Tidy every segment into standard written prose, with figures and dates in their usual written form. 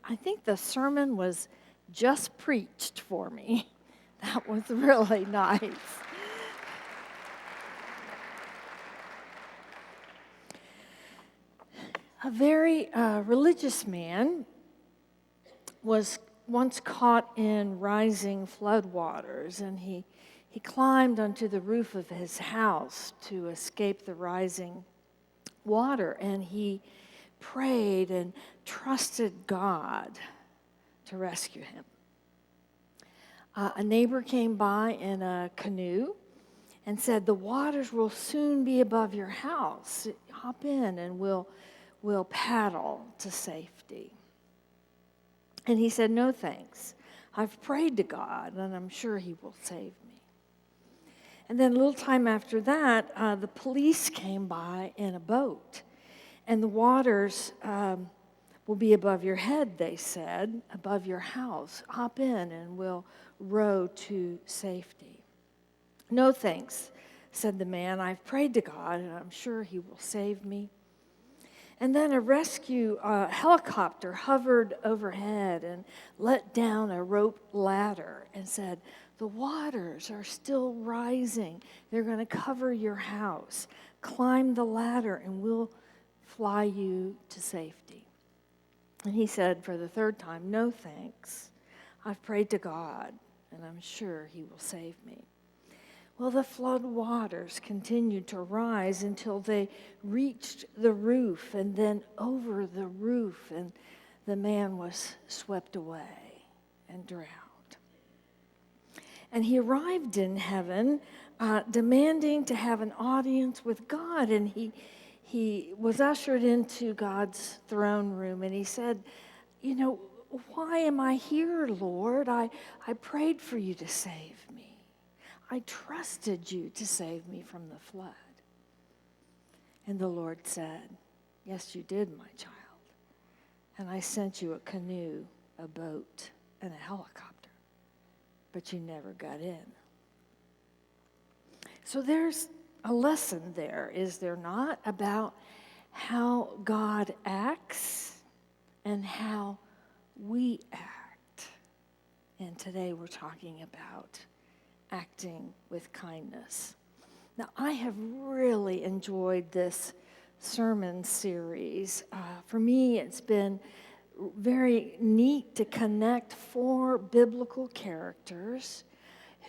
I think the sermon was just preached for me. That was really nice. A very religious man was once caught in rising floodwaters, and he climbed onto the roof of his house to escape the rising water, and he prayed and trusted God to rescue him. A neighbor came by in a canoe and said, "The waters will soon be above your house. Hop in and we'll paddle to safety." And he said, "No thanks. I've prayed to God, and I'm sure he will save me." And then a little time after that, the police came by in a boat. And the waters will be above your head, they said, above your house. Hop in and we'll row to safety. "No thanks," said the man. "I've prayed to God, and I'm sure he will save me." And then a rescue helicopter hovered overhead and let down a rope ladder and said, "The waters are still rising. They're going to cover your house. Climb the ladder and we'll fly you to safety." And he said for the third time, "No thanks. I've prayed to God, and I'm sure he will save me." Well, the flood waters continued to rise until they reached the roof and then over the roof, and the man was swept away and drowned. And he arrived in heaven demanding to have an audience with God, and he was ushered into God's throne room, and he said, "Why am I here, Lord? I prayed for you to save me. I trusted you to save me from the flood." And the Lord said, "Yes, you did, my child. And I sent you a canoe, a boat, and a helicopter, but you never got in." So there's a lesson there, is there not, about how God acts and how we act. And today we're talking about acting with kindness. Now, I have really enjoyed this sermon series. For me, it's been very neat to connect 4 biblical characters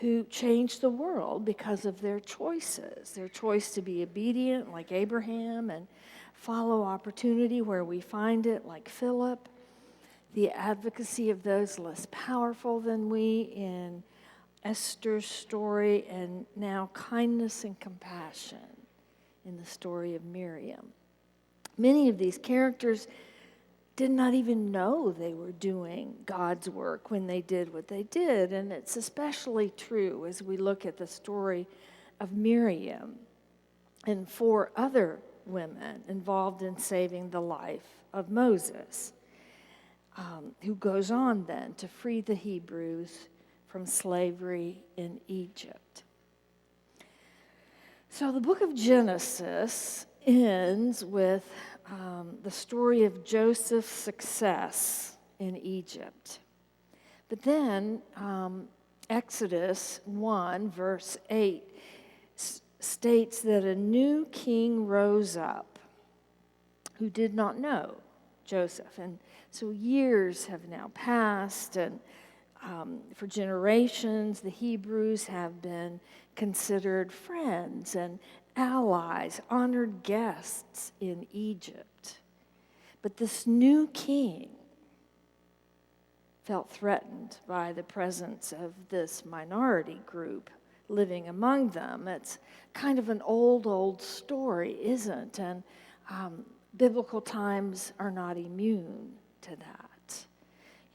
who changed the world because of their choices. Their choice to be obedient, like Abraham, and follow opportunity where we find it, like Philip. The advocacy of those less powerful than we in Esther's story, and now kindness and compassion in the story of Miriam. Many of these characters did not even know they were doing God's work when they did what they did, and it's especially true as we look at the story of Miriam and 4 other women involved in saving the life of Moses, who goes on then to free the Hebrews from slavery in Egypt. So the book of Genesis ends with the story of Joseph's success in Egypt. But then Exodus 1, verse 8, states that a new king rose up who did not know Joseph. And so years have now passed, and for generations, the Hebrews have been considered friends and allies, honored guests in Egypt. But this new king felt threatened by the presence of this minority group living among them. It's kind of an old story, isn't it? And biblical times are not immune to that.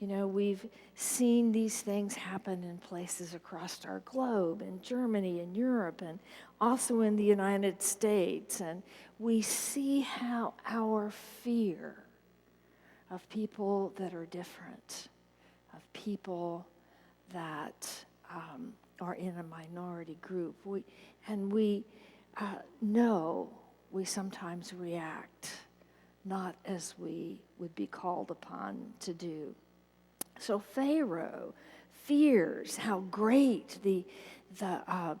We've seen these things happen in places across our globe, in Germany and Europe, and also in the United States. And we see how our fear of people that are different, of people that are in a minority group, we know we sometimes react not as we would be called upon to do. So Pharaoh fears how great the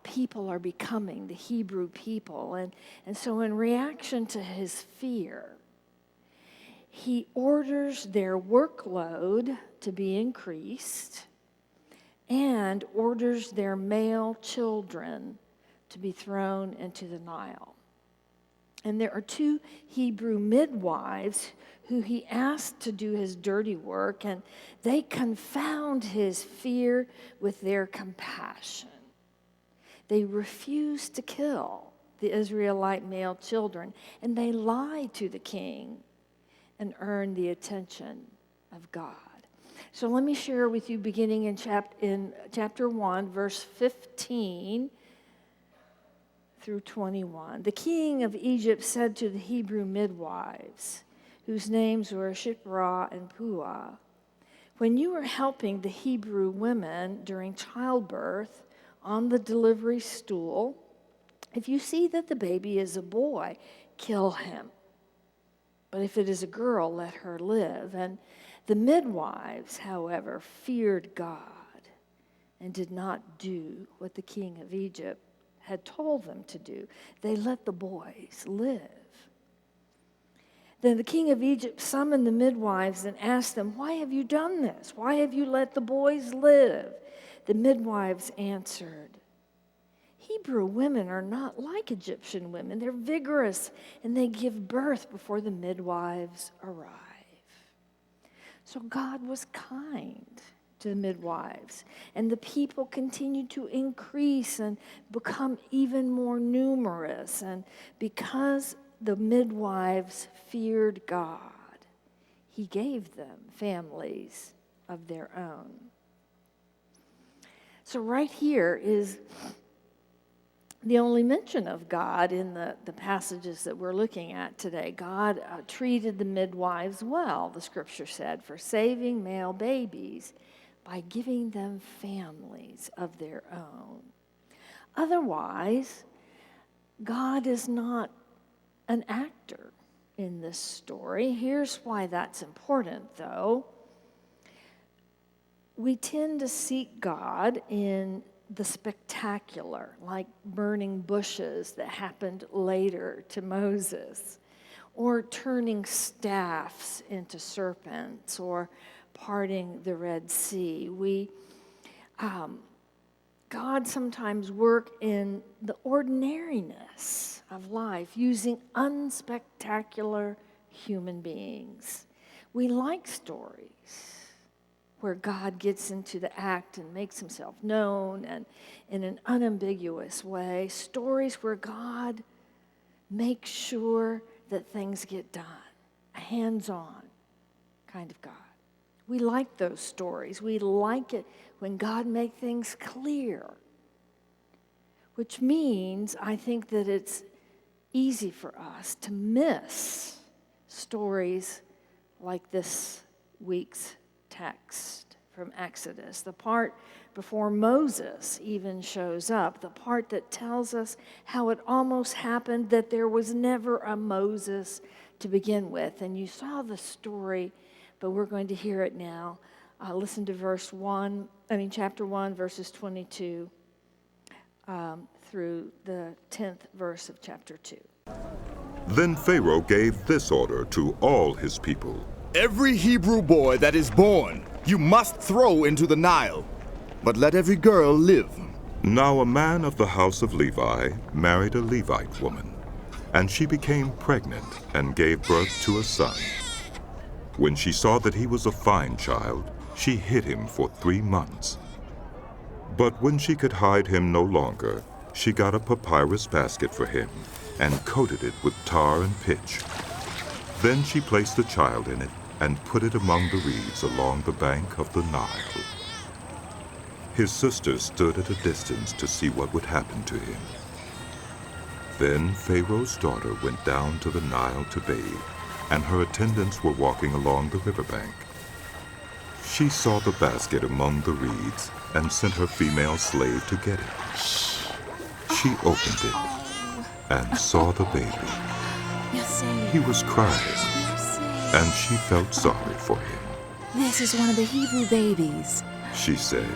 people are becoming, the Hebrew people. And so in reaction to his fear, he orders their workload to be increased and orders their male children to be thrown into the Nile. And there are 2 Hebrew midwives who he asked to do his dirty work, and they confound his fear with their compassion. They refuse to kill the Israelite male children, and they lie to the king and earn the attention of God. So let me share with you, beginning in chapter 1, verse 15 through 21. The king of Egypt said to the Hebrew midwives, whose names were Shiphrah and Puah, "When you are helping the Hebrew women during childbirth on the delivery stool, if you see that the baby is a boy, kill him. But if it is a girl, let her live." And the midwives, however, feared God and did not do what the king of Egypt had told them to do. They let the boys live. Then the king of Egypt summoned the midwives and asked them, "Why have you done this? Why have you let the boys live?" The midwives answered, "Hebrew women are not like Egyptian women. They're vigorous, and they give birth before the midwives arrive." So God was kind to the midwives, and the people continued to increase and become even more numerous. And because the midwives feared God, he gave them families of their own. So right here is the only mention of God in the passages that we're looking at today. God treated the midwives well, the scripture said, for saving male babies by giving them families of their own. Otherwise, God is not an actor in this story. Here's why that's important, though. We tend to seek God in the spectacular, like burning bushes that happened later to Moses, or turning staffs into serpents, or parting the Red Sea. God sometimes works in the ordinariness of life, using unspectacular human beings. We like stories where God gets into the act and makes himself known and in an unambiguous way. Stories where God makes sure that things get done. A hands-on kind of God. We like those stories. We like it when God makes things clear, which means I think that it's easy for us to miss stories like this week's text from Exodus, the part before Moses even shows up, the part that tells us how it almost happened that there was never a Moses to begin with. And you saw the story, but we're going to hear it now. Listen to chapter 1, verses 22 through the 10th verse of chapter 2. Then Pharaoh gave this order to all his people. Every Hebrew boy that is born, you must throw into the Nile, but let every girl live. Now a man of the house of Levi married a Levite woman, and she became pregnant and gave birth to a son. When she saw that he was a fine child, she hid him for 3 months. But when she could hide him no longer, she got a papyrus basket for him and coated it with tar and pitch. Then she placed the child in it and put it among the reeds along the bank of the Nile. His sisters stood at a distance to see what would happen to him. Then Pharaoh's daughter went down to the Nile to bathe, and her attendants were walking along the riverbank. She saw the basket among the reeds and sent her female slave to get it. She opened it and saw the baby. He was crying. and she felt sorry for him. This is one of the Hebrew babies. She said.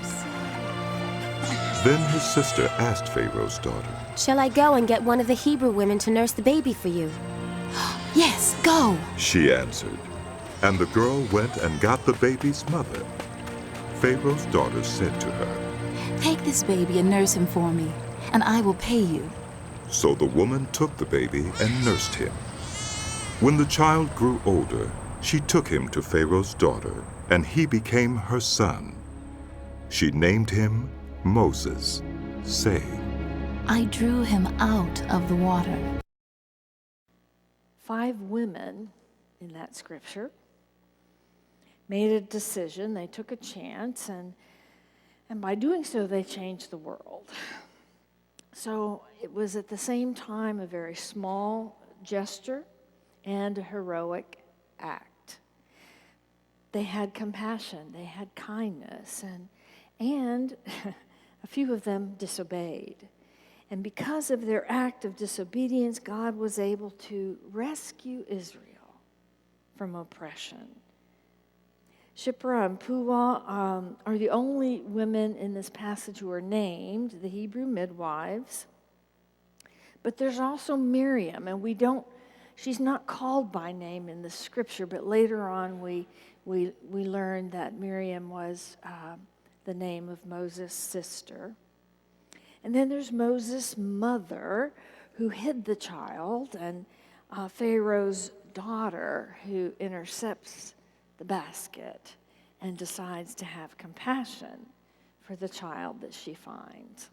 Then his sister asked Pharaoh's daughter, Shall I go and get one of the Hebrew women to nurse the baby for you? Yes, go. She answered, and the girl went and got the baby's mother. Pharaoh's daughter said to her, Take this baby and nurse him for me, and I will pay you. So the woman took the baby and nursed him. When the child grew older, she took him to Pharaoh's daughter, and he became her son. She named him Moses, saying, I drew him out of the water. 5 women in that scripture made a decision. They took a chance, and by doing so, they changed the world. So it was at the same time a very small gesture and a heroic act. They had compassion, they had kindness, and a few of them disobeyed. And because of their act of disobedience, God was able to rescue Israel from oppression. Shiphrah and Puah are the only women in this passage who are named, the Hebrew midwives. But there's also Miriam, and she's not called by name in the scripture, but later on we learn that Miriam was the name of Moses' sister. And then there's Moses' mother, who hid the child, and Pharaoh's daughter, who intercepts the basket and decides to have compassion for the child that she finds.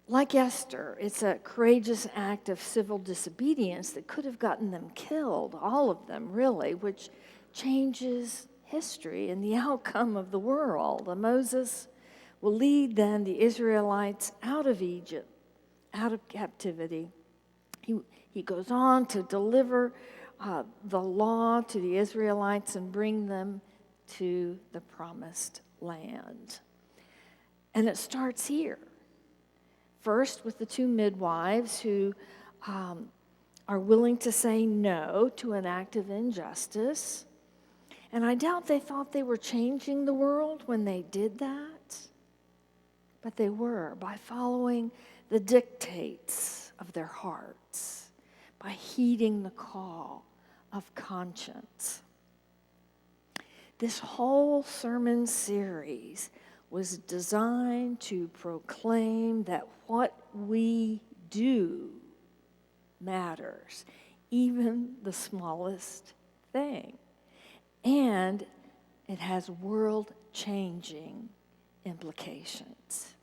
Like Esther, it's a courageous act of civil disobedience that could have gotten them killed, all of them really, which changes history and the outcome of the world. And Moses will lead then the Israelites out of Egypt, out of captivity. He goes on to deliver the law to the Israelites and bring them to the promised land. And it starts here. First with the 2 midwives who are willing to say no to an act of injustice. And I doubt they thought they were changing the world when they did that. But they were, by following the dictates of their hearts, by heeding the call of conscience. This whole sermon series was designed to proclaim that what we do matters, even the smallest thing. And it has world-changing implications.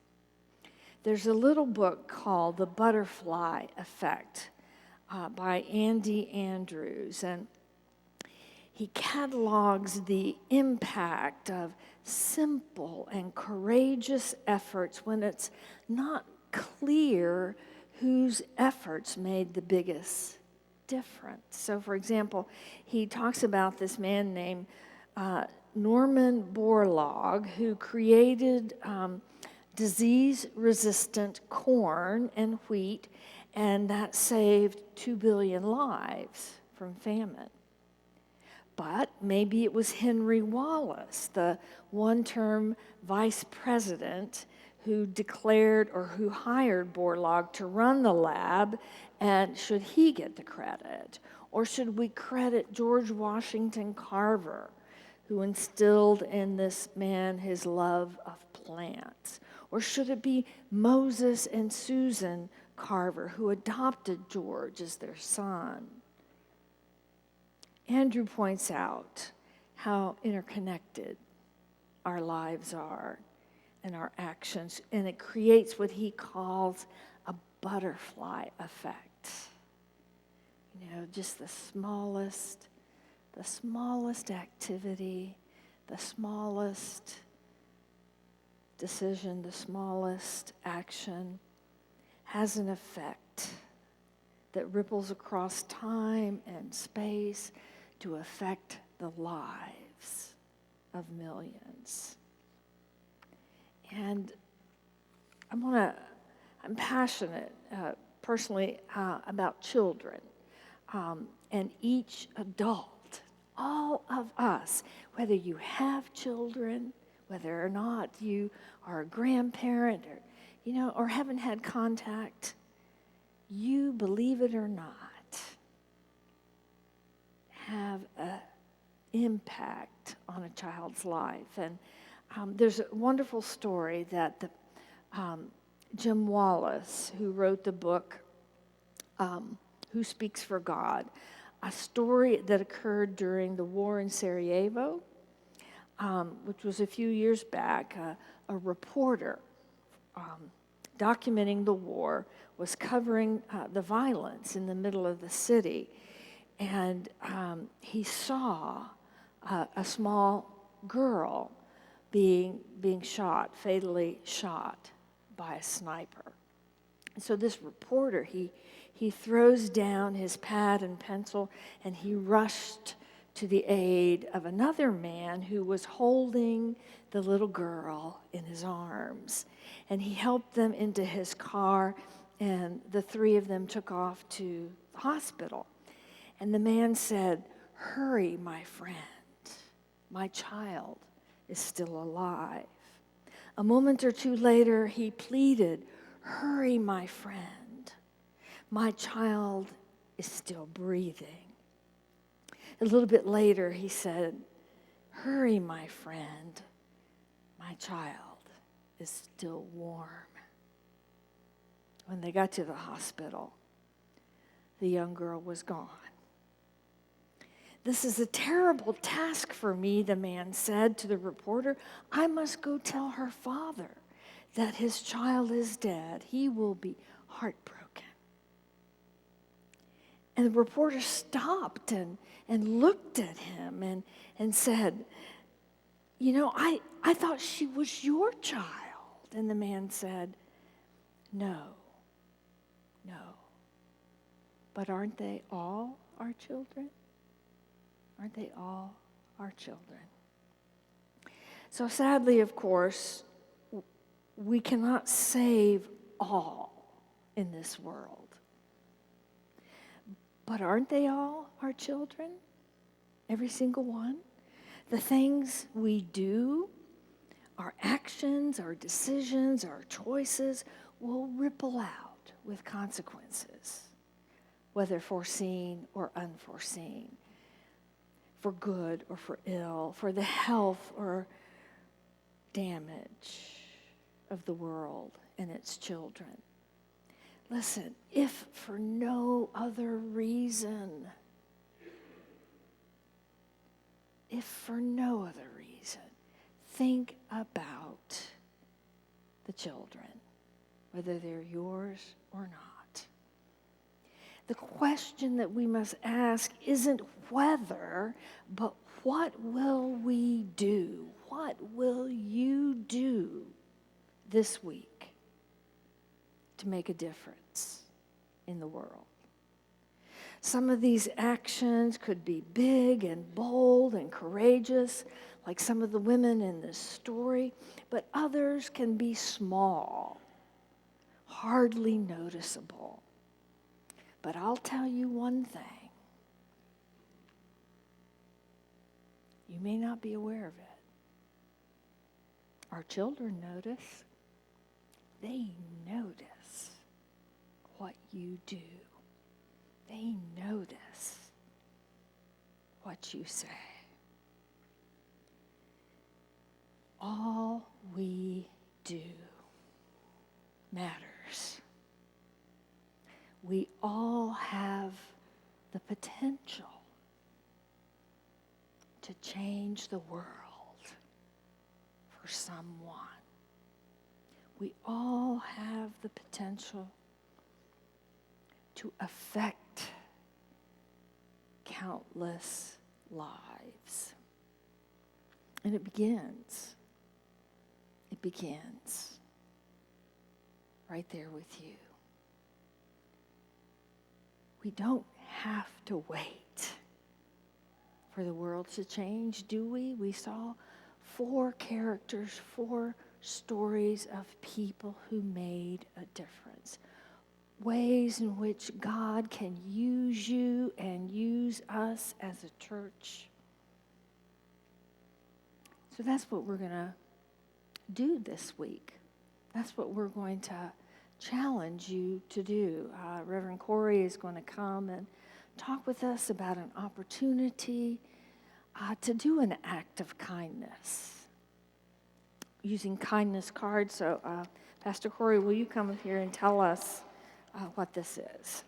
There's a little book called The Butterfly Effect by Andy Andrews, and he catalogs the impact of simple and courageous efforts when it's not clear whose efforts made the biggest difference. So, for example, he talks about this man named Norman Borlaug, who created disease-resistant corn and wheat, and that saved 2 billion lives from famine. But maybe it was Henry Wallace, the one-term vice president who declared or who hired Borlaug to run the lab, and should he get the credit? Or should we credit George Washington Carver, who instilled in this man his love of plants? Or should it be Moses and Susan Carver, who adopted George as their son? Andrew points out how interconnected our lives are and our actions, and it creates what he calls a butterfly effect. You know, just the smallest activity, the smallest decision, the smallest action has an effect that ripples across time and space to affect the lives of millions. And I'm passionate personally about children. and each adult, all of us, whether you have children, whether or not you are a grandparent, or haven't had contact, you, believe it or not, have an impact on a child's life. And there's a wonderful story that Jim Wallace, who wrote the book, Who Speaks for God, a story that occurred during the war in Sarajevo, which was a few years back. A reporter documenting the war was covering the violence in the middle of the city. And he saw a small girl being shot, fatally shot by a sniper. And so this reporter, he throws down his pad and pencil, and he rushed to the aid of another man who was holding the little girl in his arms. And he helped them into his car, and the three of them took off to the hospital. And the man said, "Hurry, my friend. My child is still alive." A moment or two later, he pleaded, "Hurry, my friend. My child is still breathing." A little bit later, he said, "Hurry, my friend. My child is still warm." When they got to the hospital, the young girl was gone. "This is a terrible task for me," the man said to the reporter. "I must go tell her father that his child is dead. He will be heartbroken." And the reporter stopped and looked at him and said, I thought she was your child." And the man said, No. But aren't they all our children? Aren't they all our children? So sadly, of course, we cannot save all in this world. But aren't they all our children? Every single one? The things we do, our actions, our decisions, our choices will ripple out with consequences, whether foreseen or unforeseen, for good or for ill, for the health or damage of the world and its children. Listen, if for no other reason, think about the children, whether they're yours or not. The question that we must ask isn't whether, but what will we do? What will you do this week to make a difference in the world? Some of these actions could be big and bold and courageous, like some of the women in this story, but others can be small, hardly noticeable. But I'll tell you one thing. You may not be aware of it. Our children notice. They notice what you do. They notice what you say. All we do matters. We all have the potential to change the world for someone. We all have the potential to affect countless lives. And it begins right there with you. We don't have to wait for the world to change, do we? We saw 4 characters, 4 stories of people who made a difference. ways in which God can use you and use us as a church. So that's what we're going to do this week. That's what we're going to challenge you to do. Reverend Corey is going to come and talk with us about an opportunity to do an act of kindness using kindness cards. So, Pastor Corey, will you come up here and tell us what this is?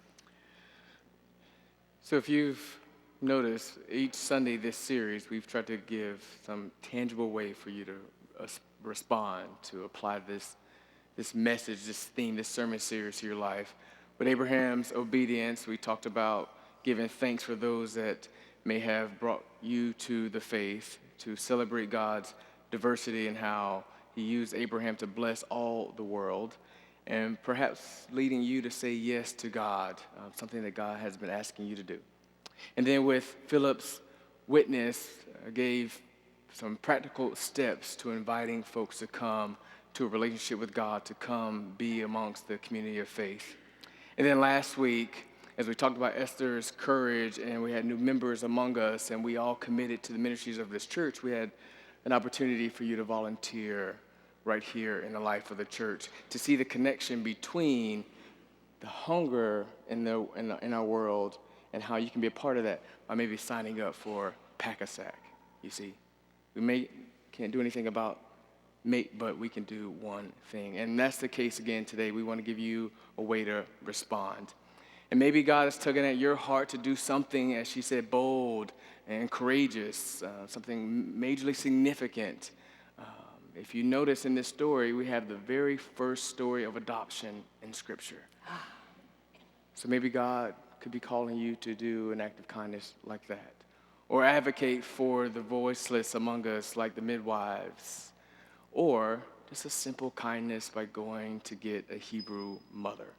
So if you've noticed, each Sunday this series, we've tried to give some tangible way for you to respond, to apply this message, this theme, this sermon series to your life. With Abraham's obedience, we talked about giving thanks for those that may have brought you to the faith, to celebrate God's diversity and how he used Abraham to bless all the world, and perhaps leading you to say yes to God, something that God has been asking you to do. And then with Philip's witness, gave some practical steps to inviting folks to come to a relationship with God, to come be amongst the community of faith. And then last week, as we talked about Esther's courage and we had new members among us and we all committed to the ministries of this church, we had an opportunity for you to volunteer right here in the life of the church, to see the connection between the hunger in our world and how you can be a part of that by maybe signing up for Pack-a-Sack. You see, can't do anything about mate, but we can do one thing. And that's the case again today. We want to give you a way to respond. And maybe God is tugging at your heart to do something, as she said, bold and courageous, something majorly significant. If you notice in this story, we have the very first story of adoption in Scripture. So maybe God could be calling you to do an act of kindness like that, or advocate for the voiceless among us like the midwives, or just a simple kindness by going to get a Hebrew mother.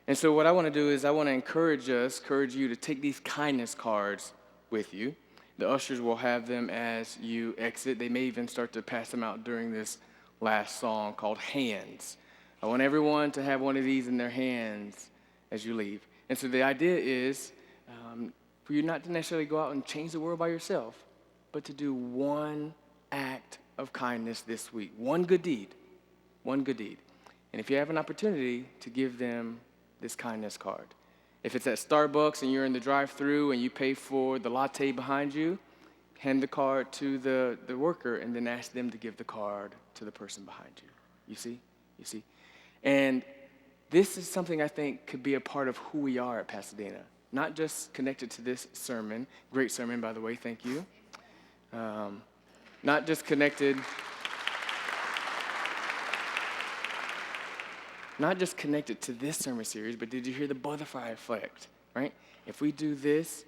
And so what I want to do is I want to encourage you to take these kindness cards with you. The ushers will have them as you exit. They may even start to pass them out during this last song called Hands. I want everyone to have one of these in their hands as you leave. And so the idea is for you not to necessarily go out and change the world by yourself, but to do one act of kindness this week. One good deed. One good deed. And if you have an opportunity to give them this kindness card. If it's at Starbucks and you're in the drive-thru and you pay for the latte behind you, hand the card to the worker and then ask them to give the card to the person behind you. You see? And this is something I think could be a part of who we are at Pasadena. Not just connected to this sermon. Great sermon, by the way. Thank you. Not just connected to this sermon series, but did you hear the butterfly effect, right? If we do this,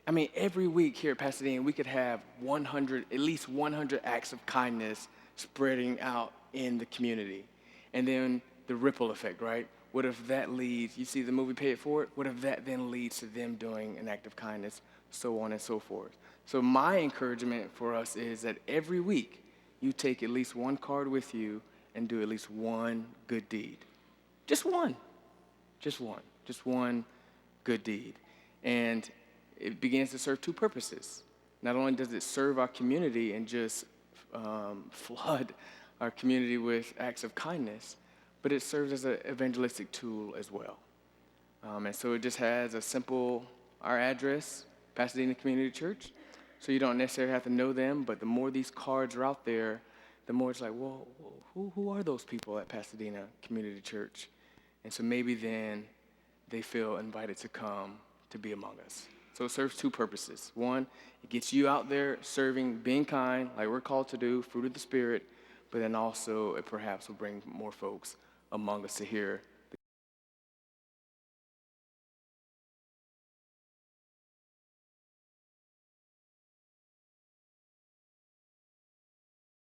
every week here at Pasadena, we could have at least 100 acts of kindness spreading out in the community. And then the ripple effect, right? What if that leads, you see the movie Pay It Forward? What if that then leads to them doing an act of kindness, so on and so forth? So my encouragement for us is that every week you take at least one card with you and do at least one good deed. Just one good deed. And it begins to serve two purposes. Not only does it serve our community and just flood our community with acts of kindness, but it serves as an evangelistic tool as well. And so it just has our address, Pasadena Community Church. So you don't necessarily have to know them, but the more these cards are out there, the more it's like, well, who are those people at Pasadena Community Church? And so maybe then they feel invited to come to be among us. So it serves two purposes. One, it gets you out there serving, being kind, like we're called to do, fruit of the Spirit, but then also it perhaps will bring more folks among us to hear